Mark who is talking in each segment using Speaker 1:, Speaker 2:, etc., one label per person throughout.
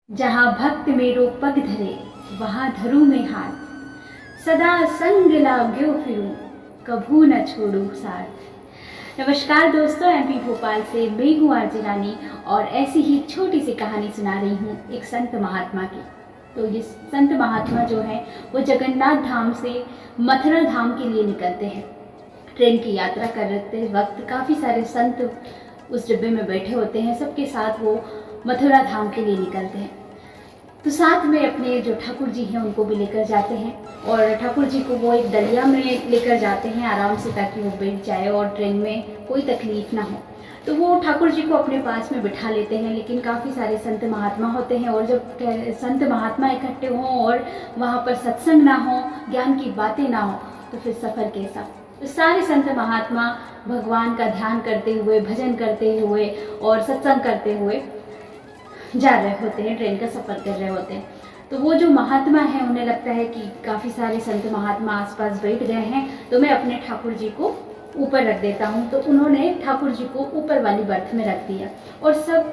Speaker 1: जहाँ भक्त मेरो पग धरे वहाँ धरूं मैं हाथ, सदा संग लाग्यो फिरूं कभू न छोड़ूं साथ। नमस्कार दोस्तों, एमपी भोपाल से मैं हूँ आरजे रानी और ऐसी ही छोटी सी कहानी सुना रही हूँ एक संत महात्मा की। तो ये संत महात्मा जो है वो जगन्नाथ धाम से मथुरा धाम के लिए निकलते हैं। ट्रेन की यात्रा करते वक्त काफ़ी सारे संत उस डिब्बे में बैठे होते हैं, सबके साथ वो मथुरा धाम के लिए निकलते हैं। तो साथ में अपने जो ठाकुर जी हैं उनको भी लेकर जाते हैं और ठाकुर जी को वो एक डलिया में लेकर जाते हैं आराम से, ताकि वो बैठ जाए और ट्रेन में कोई तकलीफ ना हो। तो वो ठाकुर जी को अपने पास में बिठा लेते हैं, लेकिन काफ़ी सारे संत महात्मा होते हैं और जब संत महात्मा इकट्ठे हों और वहाँ पर सत्संग ना हो, ज्ञान की बातें ना हो, तो फिर सफ़र कैसा। तो सारे संत महात्मा भगवान का ध्यान करते हुए, भजन करते हुए और सत्संग करते हुए जा रहे होते हैं, ट्रेन का सफ़र कर रहे होते हैं। तो वो जो महात्मा है उन्हें लगता है कि काफ़ी सारे संत महात्मा आसपास बैठ गए हैं, तो मैं अपने ठाकुर जी को ऊपर रख देता हूँ। तो उन्होंने ठाकुर जी को ऊपर वाली बर्थ में रख दिया और सब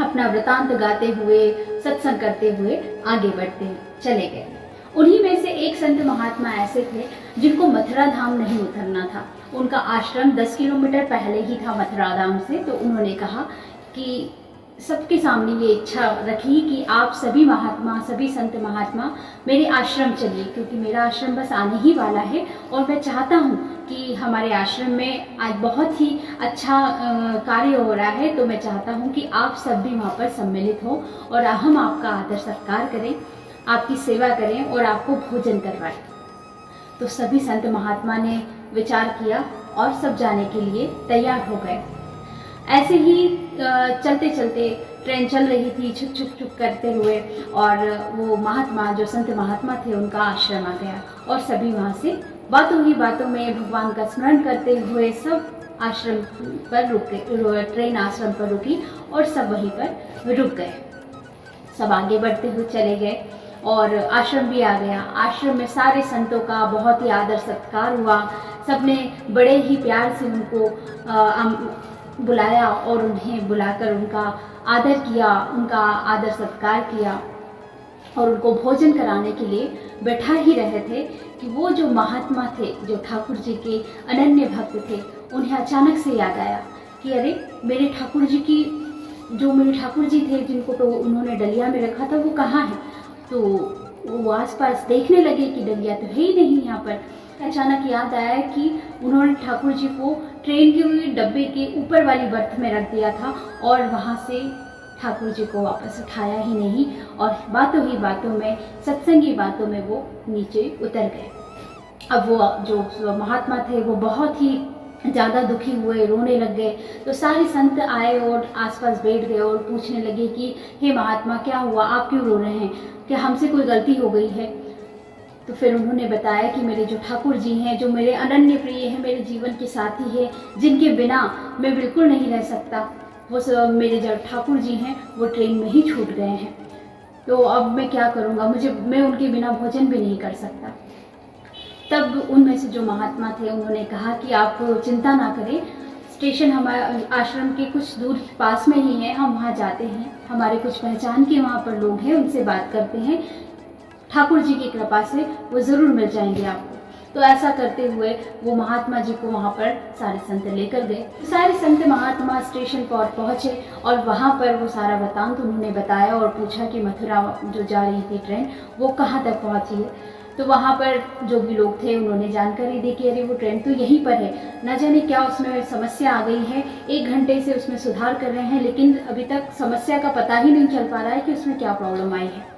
Speaker 1: अपना वृतांत गाते हुए, सत्संग करते हुए आगे बढ़ते चले गए। उन्हीं में से एक संत महात्मा ऐसे थे जिनको मथुरा धाम नहीं उतरना था। उनका आश्रम 10 किलोमीटर पहले ही था मथुरा धाम से। तो उन्होंने कहा कि सबके सामने ये इच्छा रखी कि आप सभी महात्मा, सभी संत महात्मा मेरे आश्रम चलिए, क्योंकि मेरा आश्रम बस आने ही वाला है और मैं चाहता हूँ कि हमारे आश्रम में आज बहुत ही अच्छा कार्य हो रहा है। तो मैं चाहता हूँ कि आप सब भी वहाँ पर सम्मिलित हो और हम आपका आदर सत्कार करें, आपकी सेवा करें और आपको भोजन करवाएं। तो सभी संत महात्मा ने विचार किया और सब जाने के लिए तैयार हो गए। ऐसे ही चलते चलते ट्रेन चल रही थी छुक छुक छुक करते हुए, और वो महात्मा जो संत महात्मा थे उनका आश्रम आ गया और सभी वहाँ से बातों ही बातों में भगवान का स्मरण करते हुए सब आश्रम पर रुके। ट्रेन आश्रम पर रुकी और सब वहीं पर रुक गए। सब आगे बढ़ते हुए चले गए और आश्रम भी आ गया। आश्रम में सारे संतों का बहुत ही आदर सत्कार हुआ। सबने बड़े ही प्यार से उनको बुलाया और उन्हें बुलाकर उनका आदर किया, उनका आदर सत्कार किया और उनको भोजन कराने के लिए बैठा ही रहे थे कि वो जो महात्मा थे, जो ठाकुर जी के अनन्य भक्त थे, उन्हें अचानक से याद आया कि अरे मेरे ठाकुर जी थे जिनको तो उन्होंने डलिया में रखा था, वो कहाँ है। तो वो आसपास देखने लगे कि डलिया तो है ही नहीं यहाँ पर। अचानक याद आया कि उन्होंने ठाकुर जी को ट्रेन के डब्बे के ऊपर वाली बर्थ में रख दिया था और वहाँ से ठाकुर जी को वापस उठाया ही नहीं और बातों ही बातों में, सत्संगी बातों में वो नीचे उतर गए। अब वो जो महात्मा थे वो बहुत ही ज़्यादा दुखी हुए, रोने लग गए। तो सारे संत आए और आसपास बैठ गए और पूछने लगे कि हे महात्मा, क्या हुआ, आप क्यों रो रहे हैं, क्या हमसे कोई गलती हो गई है। तो फिर उन्होंने बताया कि मेरे जो ठाकुर जी हैं, जो मेरे अनन्य प्रिय हैं, मेरे जीवन के साथी हैं, जिनके बिना मैं बिल्कुल नहीं रह सकता, वो मेरे जो ठाकुर जी हैं वो ट्रेन में ही छूट गए हैं। तो अब मैं क्या करूँगा, मैं उनके बिना भोजन भी नहीं कर सकता। तब उनमें से जो महात्मा थे उन्होंने कहा कि आप चिंता ना करें, स्टेशन हमारे आश्रम के कुछ दूर पास में ही है, हम वहाँ जाते हैं, हमारे कुछ पहचान के वहाँ पर लोग हैं, उनसे बात करते हैं, ठाकुर जी की कृपा से वो ज़रूर मिल जाएंगे आपको। तो ऐसा करते हुए वो महात्मा जी को वहाँ पर सारे संत लेकर गए। सारे संत महात्मा स्टेशन पर पहुँचे और वहाँ पर वो सारा वृतांत उन्होंने बताया और पूछा कि मथुरा जो जा रही थी ट्रेन वो कहाँ तक पहुँची है। तो वहाँ पर जो भी लोग थे उन्होंने जानकारी दी कि अरे वो ट्रेन तो यहीं पर है, न जाने क्या उसमें समस्या आ गई है, 1 घंटे से उसमें सुधार कर रहे हैं लेकिन अभी तक समस्या का पता ही नहीं चल पा रहा है कि उसमें क्या प्रॉब्लम आई है।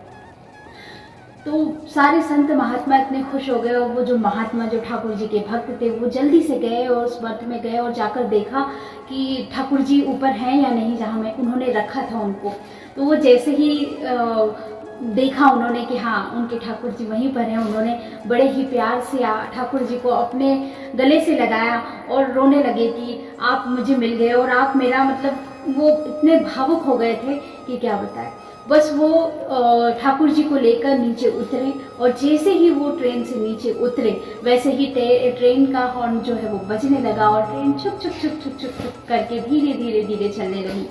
Speaker 1: तो सारे संत महात्मा इतने खुश हो गए और वो जो महात्मा जो ठाकुर जी के भक्त थे वो जल्दी से गए और उस बर्थ में गए और जाकर देखा कि ठाकुर जी ऊपर हैं या नहीं, जहाँ में उन्होंने रखा था उनको। तो वो जैसे ही देखा उन्होंने कि हाँ उनके ठाकुर जी वहीं पर हैं, उन्होंने बड़े ही प्यार से ठाकुर जी को अपने गले से लगाया और रोने लगे कि आप मुझे मिल गए और आप मेरा, मतलब वो इतने भावुक हो गए थे कि क्या बताएं। बस वो ठाकुर जी को लेकर नीचे उतरे और जैसे ही वो ट्रेन से नीचे उतरे वैसे ही ट्रेन का हॉर्न जो है वो बजने लगा और ट्रेन छुक छुक छुक छुक छुक छुक करके धीरे धीरे धीरे चलने लगी।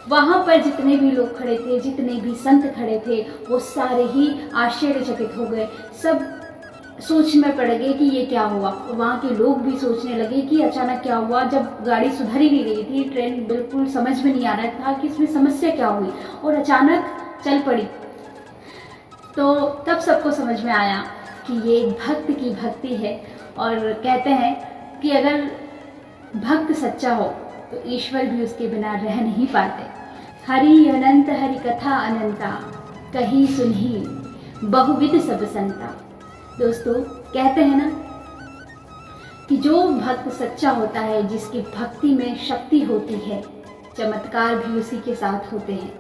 Speaker 1: वहाँ पर जितने भी लोग खड़े थे, जितने भी संत खड़े थे, वो सारे ही आश्चर्यचकित हो गए। सब सोच में पड़ गए कि ये क्या हुआ। वहाँ के लोग भी सोचने लगे कि अचानक क्या हुआ, जब गाड़ी सुधर ही नहीं रही थी, ट्रेन बिल्कुल समझ में नहीं आ रहा था कि इसमें समस्या क्या हुई, और अचानक चल पड़ी। तो तब सबको समझ में आया कि ये भक्त की भक्ति है। और कहते हैं कि अगर भक्त सच्चा हो तो ईश्वर भी उसके बिना रह नहीं पाते। हरि अनंत हरि कथा अनंता, कहीं सुनही बहुविध सब संता। दोस्तों, कहते हैं ना कि जो भक्त सच्चा होता है, जिसकी भक्ति में शक्ति होती है, चमत्कार भी उसी के साथ होते हैं।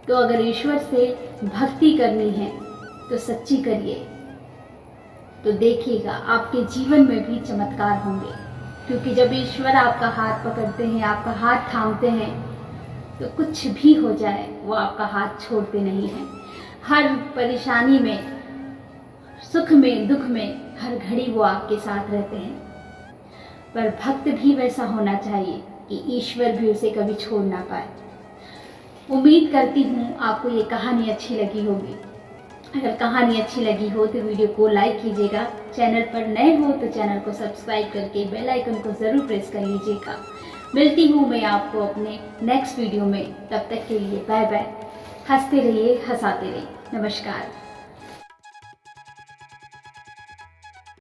Speaker 1: तो अगर ईश्वर से भक्ति करनी है तो सच्ची करिए, तो देखिएगा आपके जीवन में भी चमत्कार होंगे। क्योंकि जब ईश्वर आपका हाथ पकड़ते हैं, आपका हाथ थामते हैं, तो कुछ भी हो जाए वो आपका हाथ छोड़ते नहीं हैं। हर परेशानी में, सुख में, दुख में, हर घड़ी वो आपके साथ रहते हैं। पर भक्त भी वैसा होना चाहिए कि ईश्वर भी उसे कभी छोड़ ना पाए। उम्मीद करती हूँ आपको ये कहानी अच्छी लगी होगी। अगर कहानी अच्छी लगी हो तो वीडियो को लाइक कीजिएगा। चैनल पर नए हो तो चैनल को सब्सक्राइब करके बेल आइकन को ज़रूर प्रेस कर लीजिएगा। मिलती हूँ मैं आपको अपने नेक्स्ट वीडियो में। तब तक के लिए बाय बाय। हंसते रहिए, हंसाते रहिए। नमस्कार।